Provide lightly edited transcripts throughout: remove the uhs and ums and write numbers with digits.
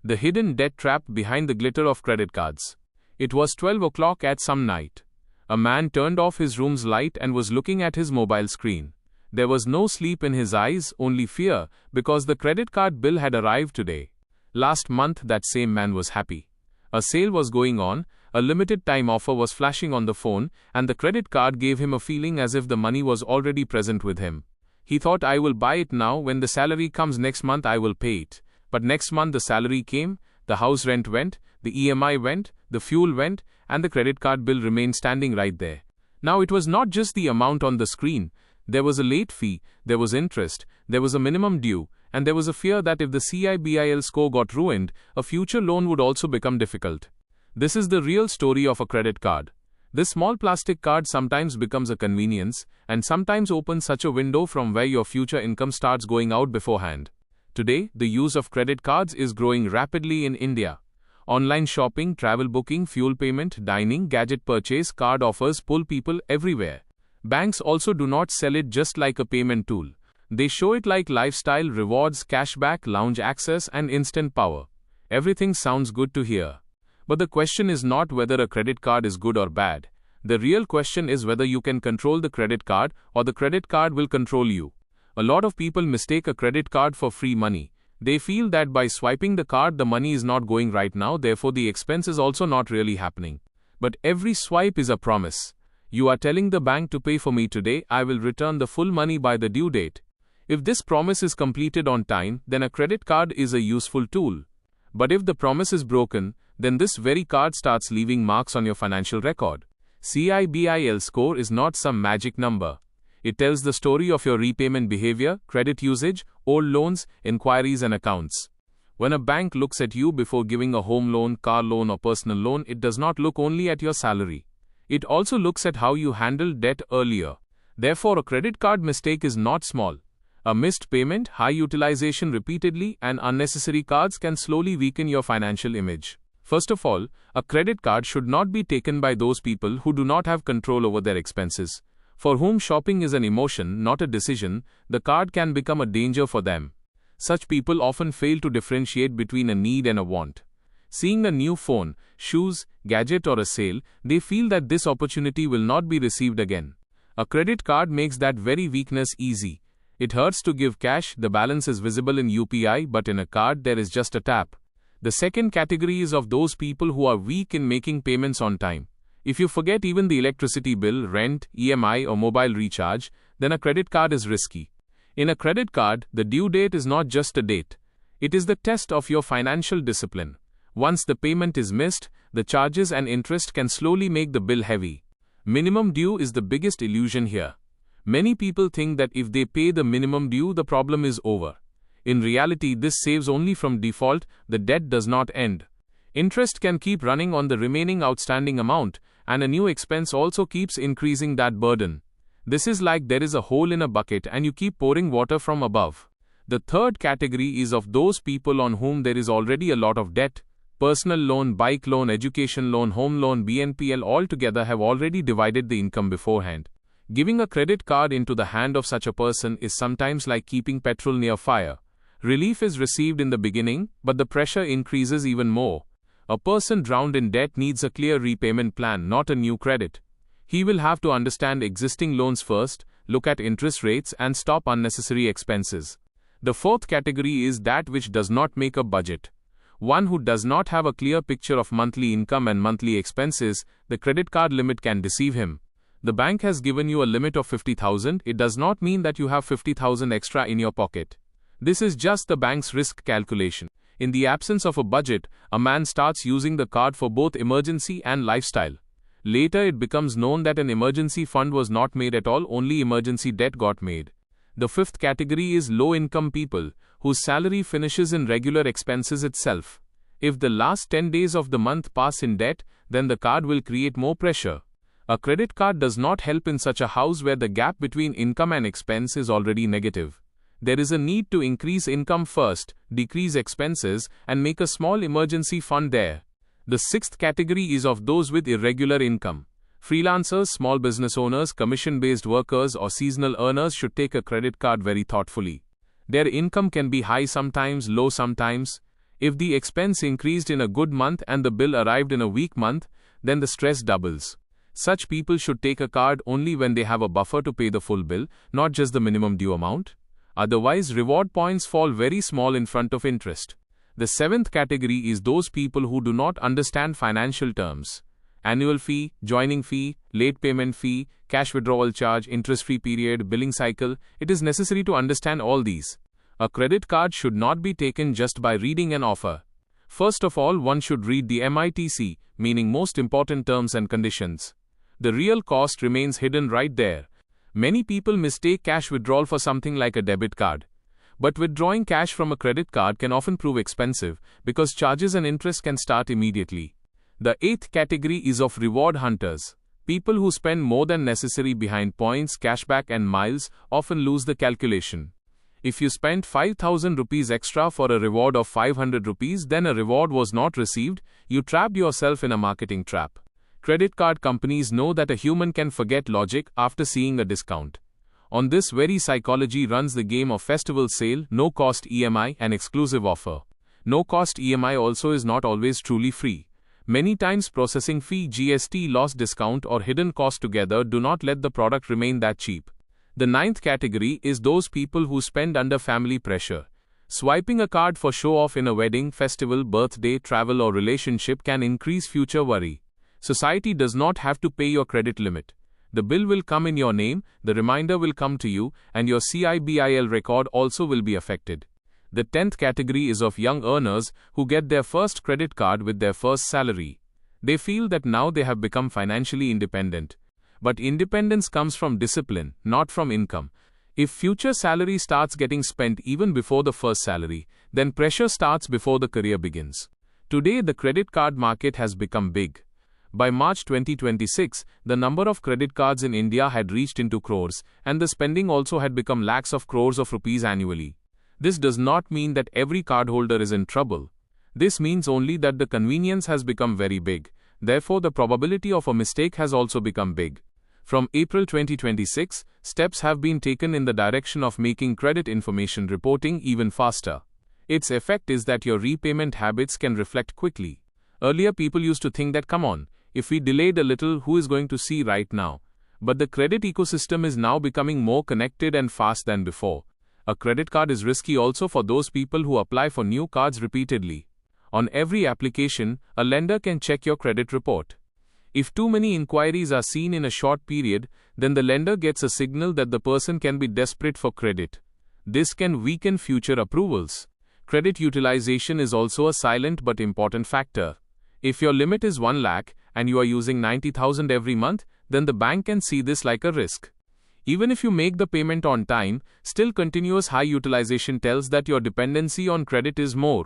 The hidden debt trap behind the glitter of credit cards. It was 12 o'clock at some night. A man turned off his room's light and was looking at his mobile screen. There was no sleep in his eyes, only fear, because the credit card bill had arrived today. Last month that same man was happy. A sale was going on, a limited time offer was flashing on the phone, and the credit card gave him a feeling as if the money was already present with him. He thought, I will buy it now, when the salary comes next month I will pay it. But next month the salary came, the house rent went, the EMI went, the fuel went, and the credit card bill remained standing right there. Now it was not just the amount on the screen. There was a late fee, there was interest, there was a minimum due, and there was a fear that if the CIBIL score got ruined, a future loan would also become difficult. This is the real story of a credit card. This small plastic card sometimes becomes a convenience, and sometimes opens such a window from where your future income starts going out beforehand. Today, the use of credit cards is growing rapidly in India. Online shopping, travel booking, fuel payment, dining, gadget purchase, card offers pull people everywhere. Banks also do not sell it just like a payment tool. They show it like lifestyle, rewards, cashback, lounge access, and instant power. Everything sounds good to hear. But the question is not whether a credit card is good or bad. The real question is whether you can control the credit card or the credit card will control you. A lot of people mistake a credit card for free money. They feel that by swiping the card the money is not going right now, therefore the expense is also not really happening. But every swipe is a promise. You are telling the bank to pay for me today, I will return the full money by the due date. If this promise is completed on time, then a credit card is a useful tool. But if the promise is broken, then this very card starts leaving marks on your financial record. CIBIL score is not some magic number. It tells the story of your repayment behavior, credit usage, old loans, inquiries and accounts. When a bank looks at you before giving a home loan, car loan or personal loan, it does not look only at your salary. It also looks at how you handled debt earlier. Therefore, a credit card mistake is not small. A missed payment, high utilization repeatedly, and unnecessary cards can slowly weaken your financial image. First of all, a credit card should not be taken by those people who do not have control over their expenses. For whom shopping is an emotion, not a decision, the card can become a danger for them. Such people often fail to differentiate between a need and a want. Seeing a new phone, shoes, gadget or a sale, they feel that this opportunity will not be received again. A credit card makes that very weakness easy. It hurts to give cash, the balance is visible in UPI, but in a card there is just a tap. The second category is of those people who are weak in making payments on time. If you forget even the electricity bill, rent, EMI or mobile recharge, then a credit card is risky. In a credit card, the due date is not just a date. It is the test of your financial discipline. Once the payment is missed, the charges and interest can slowly make the bill heavy. Minimum due is the biggest illusion here. Many people think that if they pay the minimum due, the problem is over. In reality, this saves only from default, the debt does not end. Interest can keep running on the remaining outstanding amount, and a new expense also keeps increasing that burden. This is like there is a hole in a bucket and you keep pouring water from above. The third category is of those people on whom there is already a lot of debt. Personal loan, bike loan, education loan, home loan, BNPL all together have already divided the income beforehand. Giving a credit card into the hand of such a person is sometimes like keeping petrol near fire. Relief is received in the beginning, but the pressure increases even more. A person drowned in debt needs a clear repayment plan, not a new credit. He will have to understand existing loans first, look at interest rates and stop unnecessary expenses. The fourth category is that which does not make a budget. One who does not have a clear picture of monthly income and monthly expenses, the credit card limit can deceive him. The bank has given you a limit of 50,000, it does not mean that you have 50,000 extra in your pocket. This is just the bank's risk calculation. In the absence of a budget, a man starts using the card for both emergency and lifestyle. Later it becomes known that an emergency fund was not made at all, only emergency debt got made. The fifth category is low-income people, whose salary finishes in regular expenses itself. If the last 10 days of the month pass in debt, then the card will create more pressure. A credit card does not help in such a house where the gap between income and expense is already negative. There is a need to increase income first, decrease expenses, and make a small emergency fund there. The sixth category is of those with irregular income. Freelancers, small business owners, commission-based workers, or seasonal earners should take a credit card very thoughtfully. Their income can be high sometimes, low sometimes. If the expense increased in a good month and the bill arrived in a weak month, then the stress doubles. Such people should take a card only when they have a buffer to pay the full bill, not just the minimum due amount. Otherwise, reward points fall very small in front of interest. The seventh category is those people who do not understand financial terms. Annual fee, joining fee, late payment fee, cash withdrawal charge, interest-free period, billing cycle. It is necessary to understand all these. A credit card should not be taken just by reading an offer. First of all, one should read the MITC, meaning most important terms and conditions. The real cost remains hidden right there. Many people mistake cash withdrawal for something like a debit card. But withdrawing cash from a credit card can often prove expensive because charges and interest can start immediately. The eighth category is of reward hunters. People who spend more than necessary behind points, cashback and miles often lose the calculation. If you spent 5,000 rupees extra for a reward of 500 rupees, then a reward was not received, you trapped yourself in a marketing trap. Credit card companies know that a human can forget logic after seeing a discount. On this very psychology runs the game of festival sale, no-cost EMI and exclusive offer. No-cost EMI also is not always truly free. Many times processing fee, GST, loss discount or hidden cost together do not let the product remain that cheap. The ninth category is those people who spend under family pressure. Swiping a card for show-off in a wedding, festival, birthday, travel or relationship can increase future worry. Society does not have to pay your credit limit. The bill will come in your name, the reminder will come to you, and your CIBIL record also will be affected. The 10th category is of young earners who get their first credit card with their first salary. They feel that now they have become financially independent. But independence comes from discipline, not from income. If future salary starts getting spent even before the first salary, then pressure starts before the career begins. Today, the credit card market has become big. By March 2026, the number of credit cards in India had reached into crores, and the spending also had become lakhs of crores of rupees annually. This does not mean that every cardholder is in trouble. This means only that the convenience has become very big. Therefore, the probability of a mistake has also become big. From April 2026, steps have been taken in the direction of making credit information reporting even faster. Its effect is that your repayment habits can reflect quickly. Earlier, people used to think that, come on, if we delayed a little, who is going to see right now? But the credit ecosystem is now becoming more connected and fast than before. A credit card is risky also for those people who apply for new cards repeatedly. On every application, a lender can check your credit report. If too many inquiries are seen in a short period, then the lender gets a signal that the person can be desperate for credit. This can weaken future approvals. Credit utilization is also a silent but important factor. If your limit is 1 lakh and you are using 90,000 every month, then the bank can see this like a risk. Even if you make the payment on time, still continuous high utilization tells that your dependency on credit is more.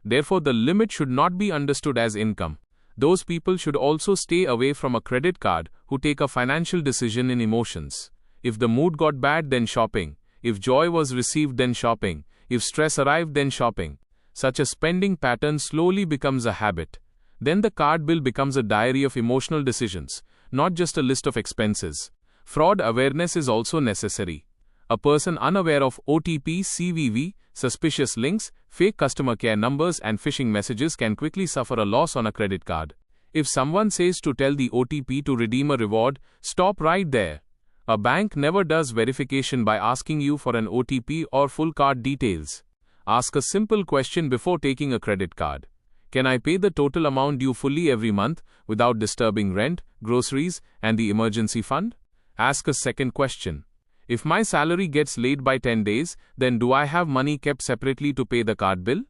Therefore, the limit should not be understood as income. Those people should also stay away from a credit card who take a financial decision in emotions. If the mood got bad, then shopping. If joy was received, then shopping. If stress arrived, then shopping. Such a spending pattern slowly becomes a habit. Then the card bill becomes a diary of emotional decisions, not just a list of expenses. Fraud awareness is also necessary. A person unaware of OTP, CVV, suspicious links, fake customer care numbers and phishing messages can quickly suffer a loss on a credit card. If someone says to tell the OTP to redeem a reward, stop right there. A bank never does verification by asking you for an OTP or full card details. Ask a simple question before taking a credit card. Can I pay the total amount due fully every month without disturbing rent, groceries, and the emergency fund? Ask a second question. If my salary gets late by 10 days, then do I have money kept separately to pay the card bill?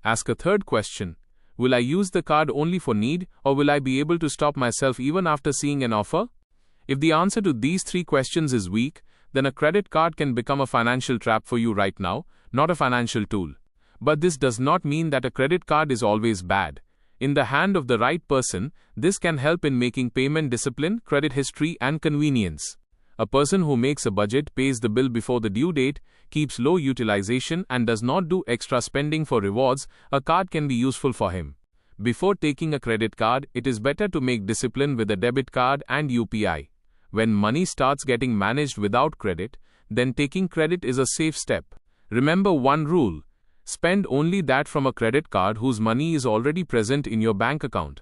Ask a third question. Will I use the card only for need, or will I be able to stop myself even after seeing an offer? If the answer to these 3 questions is weak, then a credit card can become a financial trap for you right now, not a financial tool. But this does not mean that a credit card is always bad. In the hand of the right person, this can help in making payment discipline, credit history, and convenience. A person who makes a budget, pays the bill before the due date, keeps low utilization, and does not do extra spending for rewards, a card can be useful for him. Before taking a credit card, it is better to make discipline with a debit card and UPI. When money starts getting managed without credit, then taking credit is a safe step. Remember one rule. Spend only that from a credit card whose money is already present in your bank account.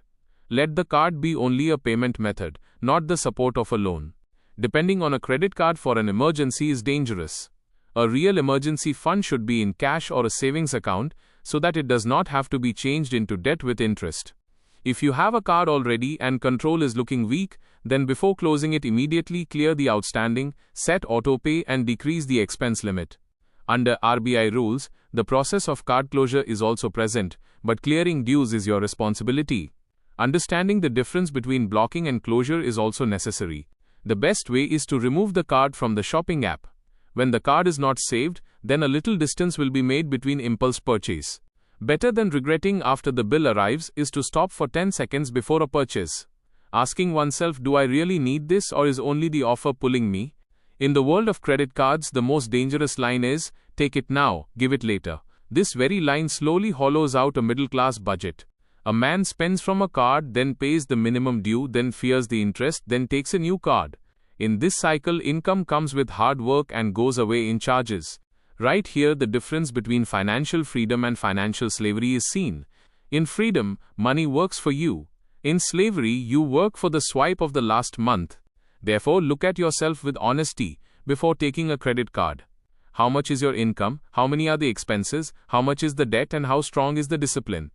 Let the card be only a payment method, not the support of a loan. Depending on a credit card for an emergency is dangerous. A real emergency fund should be in cash or a savings account so that it does not have to be changed into debt with interest. If you have a card already and control is looking weak, then before closing it immediately clear the outstanding, set autopay and decrease the expense limit. Under RBI rules, the process of card closure is also present, but clearing dues is your responsibility. Understanding the difference between blocking and closure is also necessary. The best way is to remove the card from the shopping app. When the card is not saved, then a little distance will be made between impulse purchase. Better than regretting after the bill arrives is to stop for 10 seconds before a purchase. Asking oneself, do I really need this or is only the offer pulling me? In the world of credit cards, the most dangerous line is, take it now, give it later. This very line slowly hollows out a middle-class budget. A man spends from a card, then pays the minimum due, then fears the interest, then takes a new card. In this cycle, income comes with hard work and goes away in charges. Right here, the difference between financial freedom and financial slavery is seen. In freedom, money works for you. In slavery, you work for the swipe of the last month. Therefore, look at yourself with honesty before taking a credit card. How much is your income? How many are the expenses? How much is the debt? And how strong is the discipline?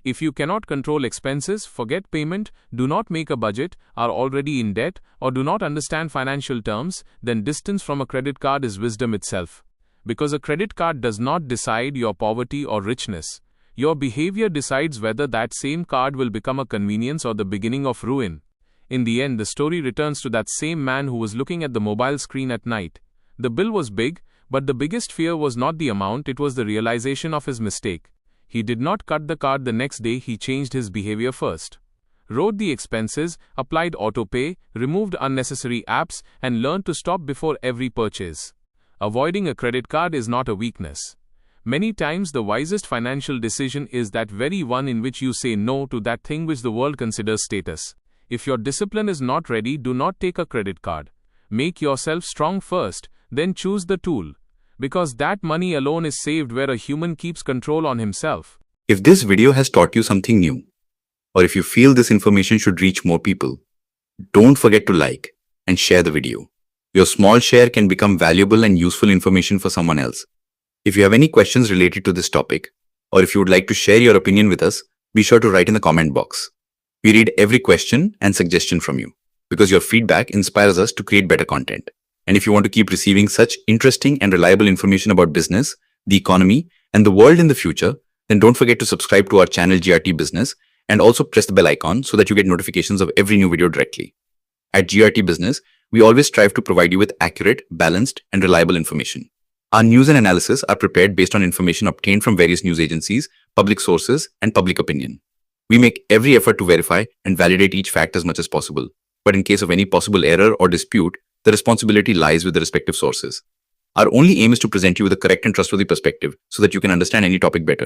If you cannot control expenses, forget payment, do not make a budget, are already in debt, or do not understand financial terms, then distance from a credit card is wisdom itself. Because a credit card does not decide your poverty or richness. Your behavior decides whether that same card will become a convenience or the beginning of ruin. In the end, the story returns to that same man who was looking at the mobile screen at night. The bill was big, but the biggest fear was not the amount, it was the realization of his mistake. He did not cut the card the next day, he changed his behavior first. Wrote the expenses, applied autopay, removed unnecessary apps, and learned to stop before every purchase. Avoiding a credit card is not a weakness. Many times the wisest financial decision is that very one in which you say no to that thing which the world considers status. If your discipline is not ready, do not take a credit card. Make yourself strong first, then choose the tool. Because that money alone is saved where a human keeps control on himself. If this video has taught you something new, or if you feel this information should reach more people, don't forget to like and share the video. Your small share can become valuable and useful information for someone else. If you have any questions related to this topic, or if you would like to share your opinion with us, be sure to write in the comment box. We read every question and suggestion from you, because your feedback inspires us to create better content. And if you want to keep receiving such interesting and reliable information about business, the economy, and the world in the future, then don't forget to subscribe to our channel GRT Business and also press the bell icon so that you get notifications of every new video directly. At GRT Business, we always strive to provide you with accurate, balanced, and reliable information. Our news and analysis are prepared based on information obtained from various news agencies, public sources, and public opinion. We make every effort to verify and validate each fact as much as possible. But in case of any possible error or dispute, the responsibility lies with the respective sources. Our only aim is to present you with a correct and trustworthy perspective so that you can understand any topic better.